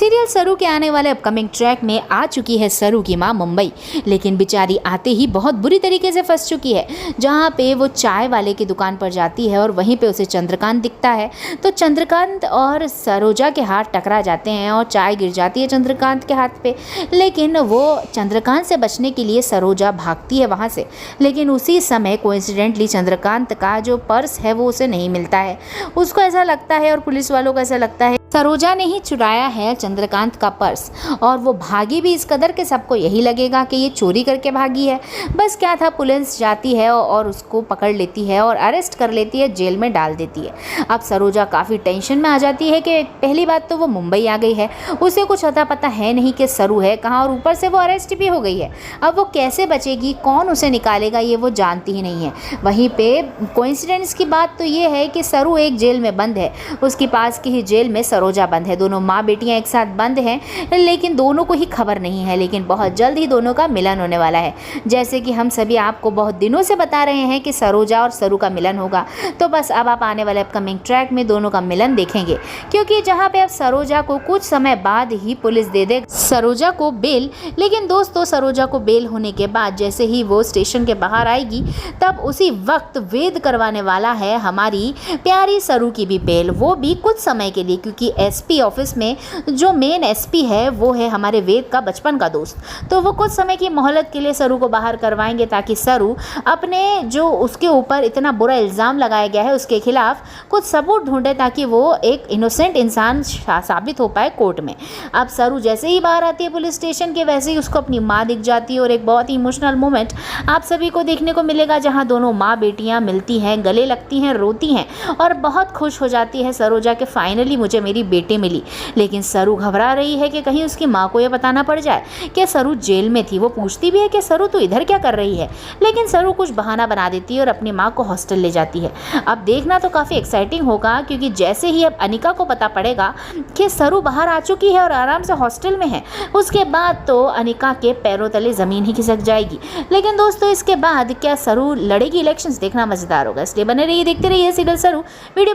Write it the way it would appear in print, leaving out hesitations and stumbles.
Serial सरू के आने वाले अपकमिंग ट्रैक में आ चुकी है सरू की मां मुंबई, लेकिन बेचारी आते ही बहुत बुरी तरीके से फंस चुकी है। जहां पे वो चाय वाले की दुकान पर जाती है और वहीं पे उसे चंद्रकांत दिखता है, तो चंद्रकांत और सरोजा के हाथ टकरा जाते हैं और चाय गिर जाती है चंद्रकांत के हाथ पे। लेकिन वो चंद्रकांत से बचने के लिए सरोजा भागती है वहाँ से, लेकिन उसी समय कोइंसिडेंटली चंद्रकांत का जो पर्स है वो उसे नहीं मिलता है। उसको ऐसा लगता है और पुलिस वालों को ऐसा लगता है सरोजा ने ही चुराया है चंद्रकांत का पर्स, और वो भागी भी इस कदर के सबको यही लगेगा कि ये चोरी करके भागी है। बस क्या था, पुलिस जाती है और उसको पकड़ लेती है और अरेस्ट कर लेती है, जेल में डाल देती है। अब सरोजा काफ़ी टेंशन में आ जाती है कि पहली बात तो वो मुंबई आ गई है, उसे कुछ अता पता है नहीं कि सरू है कहाँ, और ऊपर से वो अरेस्ट भी हो गई है। अब वो कैसे बचेगी, कौन उसे निकालेगा, ये वो जानती ही नहीं है। वहीं पर कोइंसिडेंस की बात तो ये है कि सरू एक जेल में बंद है, उसके पास की ही जेल में सरोजा बंद है। दोनों माँ बेटियां एक साथ बंद हैं, लेकिन दोनों को ही खबर नहीं है। लेकिन बहुत जल्द ही दोनों का मिलन होने वाला है। जैसे कि हम सभी आपको बहुत दिनों से बता रहे हैं कि सरोजा और सरू का मिलन होगा, तो बस अब आप आने वाले अपकमिंग ट्रैक में दोनों का मिलन देखेंगे, क्योंकि जहां पे अब सरोजा को कुछ समय बाद ही पुलिस दे दे सरोजा को बेल। लेकिन दोस्तों, सरोजा को बेल होने के बाद जैसे ही वो स्टेशन के बाहर आएगी, तब उसी वक्त वेद करवाने वाला है हमारी प्यारी सरू की भी बेल, वो भी कुछ समय के लिए, क्योंकि एसपी ऑफिस में जो मेन एसपी है वो है हमारे वेद का बचपन का दोस्त। तो वो कुछ समय की मोहलत के लिए सरू को बाहर करवाएंगे, ताकि सरू अपने जो उसके ऊपर इतना बुरा इल्ज़ाम लगाया गया है उसके खिलाफ कुछ सबूत ढूंढे, ताकि वो एक इनोसेंट इंसान साबित हो पाए कोर्ट में। अब सरू जैसे ही बाहर आती है पुलिस स्टेशन के, वैसे ही उसको अपनी माँ दिख जाती है, और एक बहुत ही इमोशनल मोमेंट आप सभी को देखने को मिलेगा, जहाँ दोनों माँ बेटियाँ मिलती हैं, गले लगती हैं, रोती हैं और बहुत खुश हो जाती है सरोजा के फाइनली मुझे मेरी बेटी मिली। लेकिन सरू घबरा रही है कि कहीं उसकी माँ को यह बताना पड़ जाए कि सरू जेल में थी। वो पूछती भी है कि सरू तू इधर क्या कर रही है, लेकिन सरू कुछ बहाना बना देती है और अपनी माँ को हॉस्टल ले जाती है। अब देखना तो काफ़ी एक्साइटिंग होगा, क्योंकि जैसे ही अब अनिका को पता पड़ेगा कि सरू बाहर आ चुकी है और आराम से हॉस्टल में है, उसके बाद तो अनिका के पैरों तले ज़मीन ही खिसक जाएगी। लेकिन दोस्तों, इसके बाद क्या सरू लड़ेगी इलेक्शंस, देखना मज़ेदार होगा। इसलिए बने रहिए, देखते रहिए सीरियल सरू। वीडियो